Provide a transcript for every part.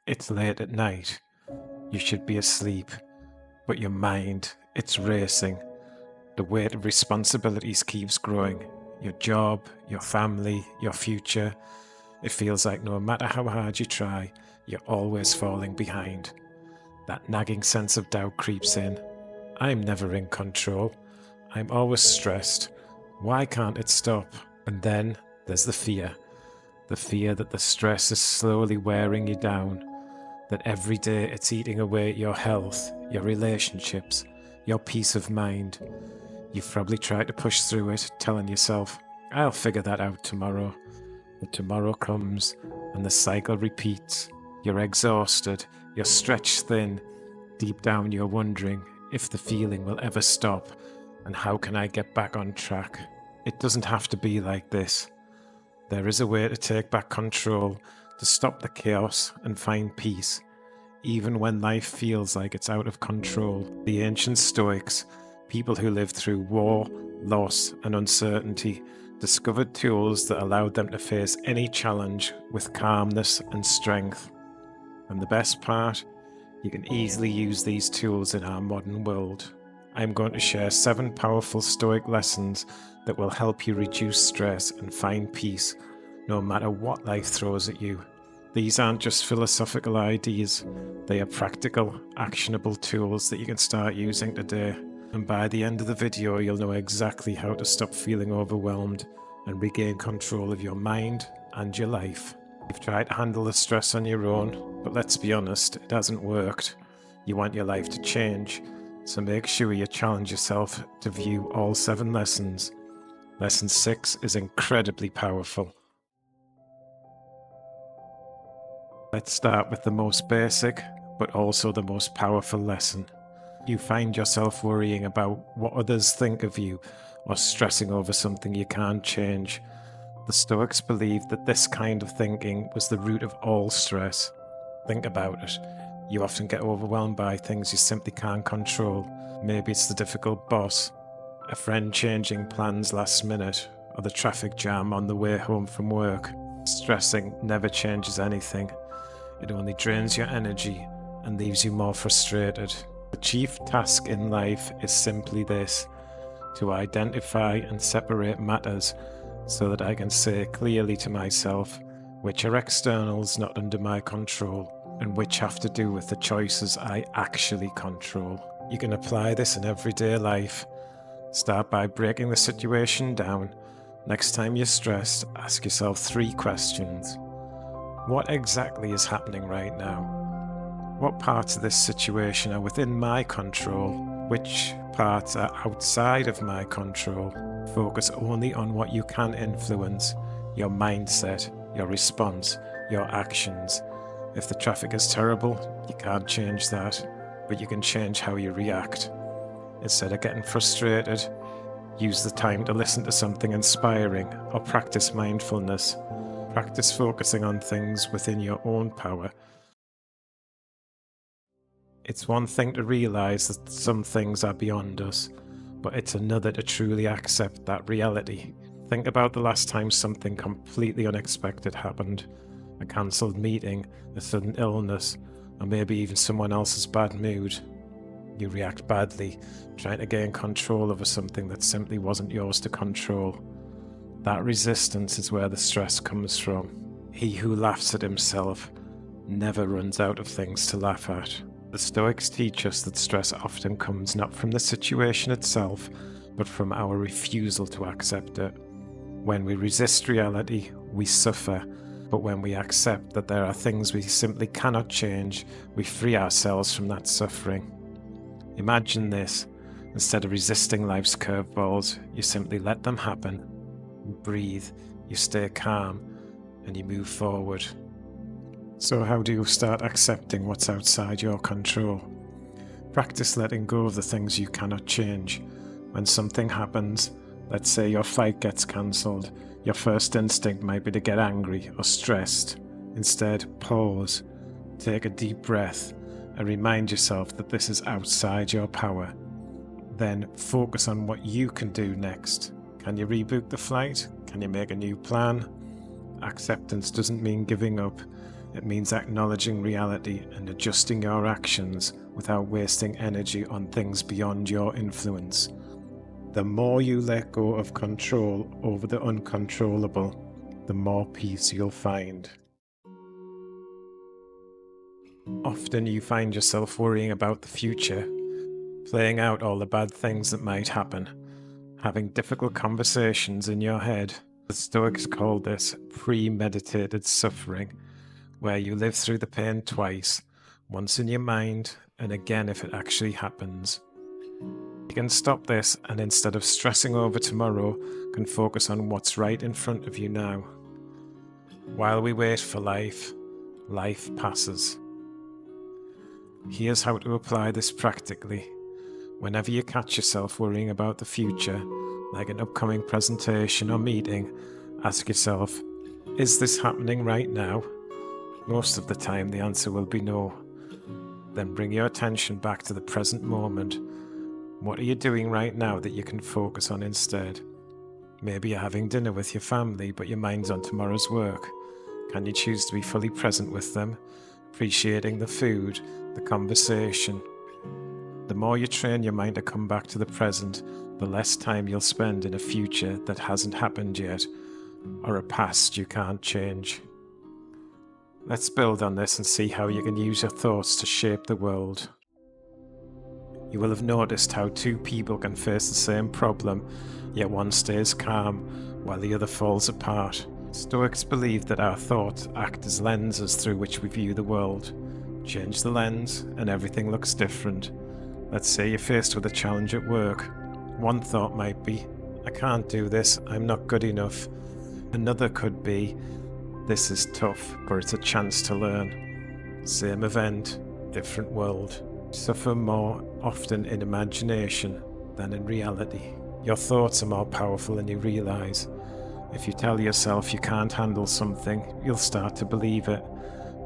It's late at night. You should be asleep, but your mind, it's racing. The weight of responsibilities keeps growing. Your job, your family, your future. It feels like no matter how hard you try, you're always falling behind. That nagging sense of doubt creeps in. I'm never in control. I'm always stressed. Why can't it stop? And then there's the fear. The fear that the stress is slowly wearing you down. That every day it's eating away at your health, your relationships, your peace of mind. You've probably tried to push through it, telling yourself, I'll figure that out tomorrow. But tomorrow comes, and the cycle repeats. You're exhausted, you're stretched thin. Deep down you're wondering if the feeling will ever stop, and how can I get back on track? It doesn't have to be like this. There is a way to take back control, to stop the chaos and find peace, even when life feels like it's out of control. The ancient Stoics, people who lived through war, loss, and uncertainty, discovered tools that allowed them to face any challenge with calmness and strength. And the best part, you can easily use these tools in our modern world. I'm going to share 7 powerful Stoic lessons that will help you reduce stress and find peace, no matter what life throws at you. These aren't just philosophical ideas, they are practical, actionable tools that you can start using today. And by the end of the video, you'll know exactly how to stop feeling overwhelmed and regain control of your mind and your life. You've tried to handle the stress on your own, but let's be honest, it hasn't worked. You want your life to change, so make sure you challenge yourself to view all 7 lessons. Lesson 6 is incredibly powerful. Let's start with the most basic, but also the most powerful lesson. You find yourself worrying about what others think of you, or stressing over something you can't change. The Stoics believed that this kind of thinking was the root of all stress. Think about it. You often get overwhelmed by things you simply can't control. Maybe it's the difficult boss, a friend changing plans last minute, or the traffic jam on the way home from work. Stressing never changes anything. It only drains your energy and leaves you more frustrated. The chief task in life is simply this: to identify and separate matters so that I can say clearly to myself which are externals not under my control and which have to do with the choices I actually control. You can apply this in everyday life. Start by breaking the situation down. Next time you're stressed, ask yourself 3 questions. What exactly is happening right now? What parts of this situation are within my control? Which parts are outside of my control? Focus only on what you can influence: your mindset, your response, your actions. If the traffic is terrible, you can't change that, but you can change how you react. Instead of getting frustrated, use the time to listen to something inspiring or practice mindfulness. Practice focusing on things within your own power. It's one thing to realize that some things are beyond us, but it's another to truly accept that reality. Think about the last time something completely unexpected happened. A cancelled meeting, a sudden illness, or maybe even someone else's bad mood. You react badly, trying to gain control over something that simply wasn't yours to control. That resistance is where the stress comes from. He who laughs at himself never runs out of things to laugh at. The Stoics teach us that stress often comes not from the situation itself, but from our refusal to accept it. When we resist reality, we suffer, but when we accept that there are things we simply cannot change, we free ourselves from that suffering. Imagine this: instead of resisting life's curveballs, you simply let them happen. You breathe, you stay calm, and you move forward. So how do you start accepting what's outside your control? Practice letting go of the things you cannot change. When something happens, let's say your flight gets cancelled, your first instinct might be to get angry or stressed. Instead, pause, take a deep breath, and remind yourself that this is outside your power. Then focus on what you can do next. Can you rebook the flight? Can you make a new plan? Acceptance doesn't mean giving up. It means acknowledging reality and adjusting your actions without wasting energy on things beyond your influence. The more you let go of control over the uncontrollable, the more peace you'll find. Often you find yourself worrying about the future, playing out all the bad things that might happen, having difficult conversations in your head. The Stoics call this premeditated suffering, where you live through the pain twice, once in your mind and again if it actually happens. You can stop this and instead of stressing over tomorrow, can focus on what's right in front of you now. While we wait for life, life passes. Here's how to apply this practically. Whenever you catch yourself worrying about the future, like an upcoming presentation or meeting, ask yourself, is this happening right now? Most of the time the answer will be no. Then bring your attention back to the present moment. What are you doing right now that you can focus on instead? Maybe you're having dinner with your family, but your mind's on tomorrow's work. Can you choose to be fully present with them, appreciating the food, the conversation? The more you train your mind to come back to the present, the less time you'll spend in a future that hasn't happened yet, or a past you can't change. Let's build on this and see how you can use your thoughts to shape the world. You will have noticed how two people can face the same problem, yet one stays calm while the other falls apart. Stoics believe that our thoughts act as lenses through which we view the world. Change the lens and everything looks different. Let's say you're faced with a challenge at work. One thought might be, I can't do this, I'm not good enough. Another could be, this is tough, but it's a chance to learn. Same event, different world. Suffer more often in imagination than in reality. Your thoughts are more powerful than you realize. If you tell yourself you can't handle something, you'll start to believe it.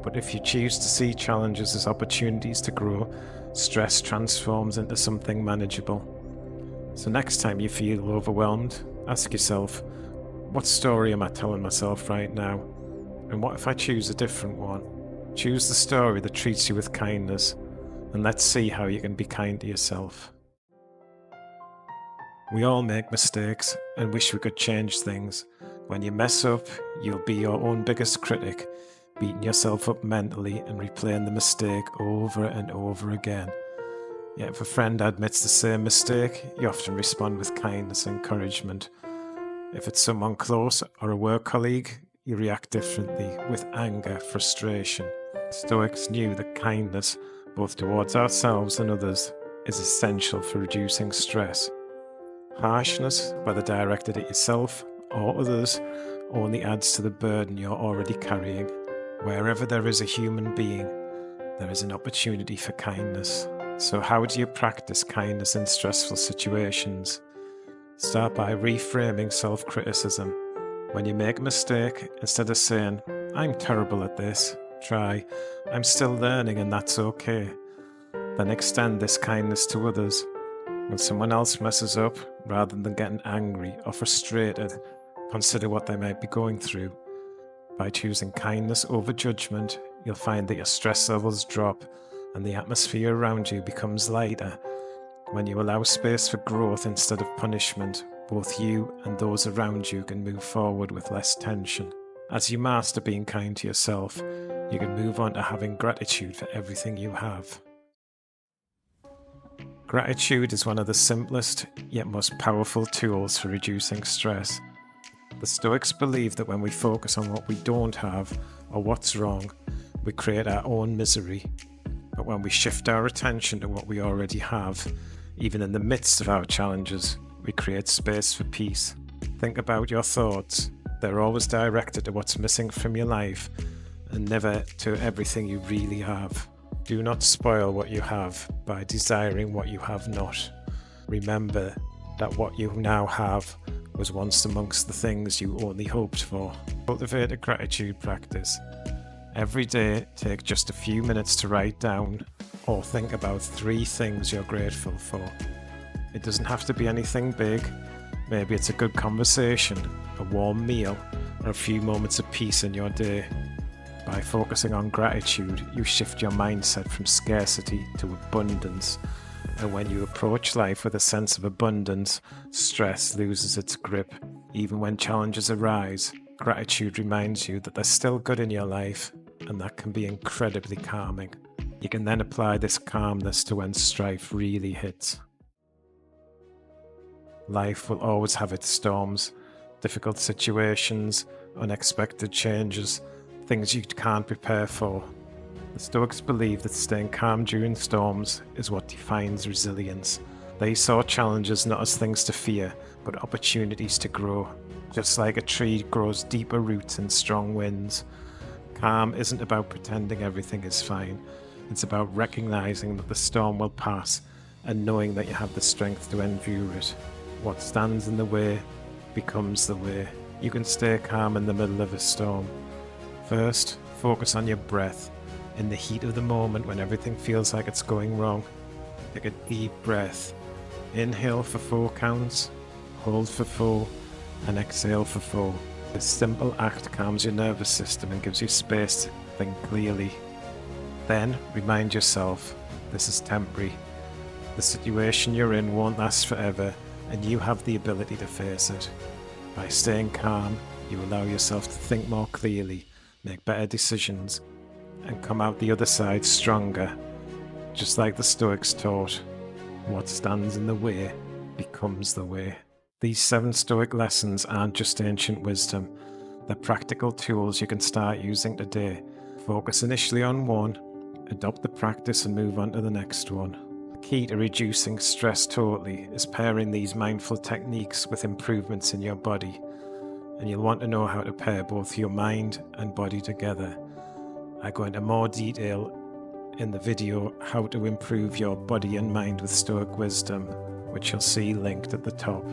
But if you choose to see challenges as opportunities to grow, stress transforms into something manageable. So next time you feel overwhelmed, ask yourself, what story am I telling myself right now? And what if I choose a different one? Choose the story that treats you with kindness, and let's see how you can be kind to yourself. We all make mistakes and wish we could change things. When you mess up, you'll be your own biggest critic, beating yourself up mentally and replaying the mistake over and over again. Yet if a friend admits the same mistake, you often respond with kindness and encouragement. If it's someone close or a work colleague, you react differently, with anger, frustration. Stoics knew that kindness, both towards ourselves and others, is essential for reducing stress. Harshness, whether directed at yourself or others, only adds to the burden you're already carrying. Wherever there is a human being, there is an opportunity for kindness. So how do you practice kindness in stressful situations? Start by reframing self-criticism. When you make a mistake, instead of saying, I'm terrible at this, try, I'm still learning and that's okay. Then extend this kindness to others. When someone else messes up, rather than getting angry or frustrated, consider what they might be going through. By choosing kindness over judgment, you'll find that your stress levels drop and the atmosphere around you becomes lighter. When you allow space for growth instead of punishment, both you and those around you can move forward with less tension. As you master being kind to yourself, you can move on to having gratitude for everything you have. Gratitude is one of the simplest yet most powerful tools for reducing stress. The Stoics believe that when we focus on what we don't have or what's wrong, we create our own misery. But when we shift our attention to what we already have, even in the midst of our challenges, we create space for peace. Think about your thoughts. They're always directed to what's missing from your life and never to everything you really have. Do not spoil what you have by desiring what you have not. Remember that what you now have was once amongst the things you only hoped for. Cultivate a gratitude practice. Every day, take just a few minutes to write down or think about 3 things you're grateful for. It doesn't have to be anything big. Maybe it's a good conversation, a warm meal, or a few moments of peace in your day. By focusing on gratitude, you shift your mindset from scarcity to abundance. And when you approach life with a sense of abundance, stress loses its grip. Even when challenges arise, gratitude reminds you that there's still good in your life, and that can be incredibly calming. You can then apply this calmness to when strife really hits. Life will always have its storms, difficult situations, unexpected changes, things you can't prepare for. The Stoics believe that staying calm during storms is what defines resilience. They saw challenges not as things to fear, but opportunities to grow. Just like a tree grows deeper roots in strong winds, calm isn't about pretending everything is fine. It's about recognizing that the storm will pass and knowing that you have the strength to endure it. What stands in the way becomes the way. You can stay calm in the middle of a storm. First, focus on your breath. In the heat of the moment when everything feels like it's going wrong, take a deep breath. Inhale for 4 counts, hold for 4, and exhale for 4. This simple act calms your nervous system and gives you space to think clearly. Then, remind yourself, this is temporary. The situation you're in won't last forever, and you have the ability to face it. By staying calm, you allow yourself to think more clearly, make better decisions, and come out the other side stronger. Just like the Stoics taught, what stands in the way becomes the way. These 7 Stoic lessons aren't just ancient wisdom, they're practical tools you can start using today. Focus initially on one, adopt the practice and move on to the next one. The key to reducing stress totally is pairing these mindful techniques with improvements in your body, and you'll want to know how to pair both your mind and body together. I go into more detail in the video how to improve your body and mind with Stoic wisdom, which you'll see linked at the top.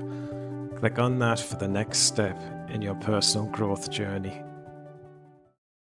Click on that for the next step in your personal growth journey.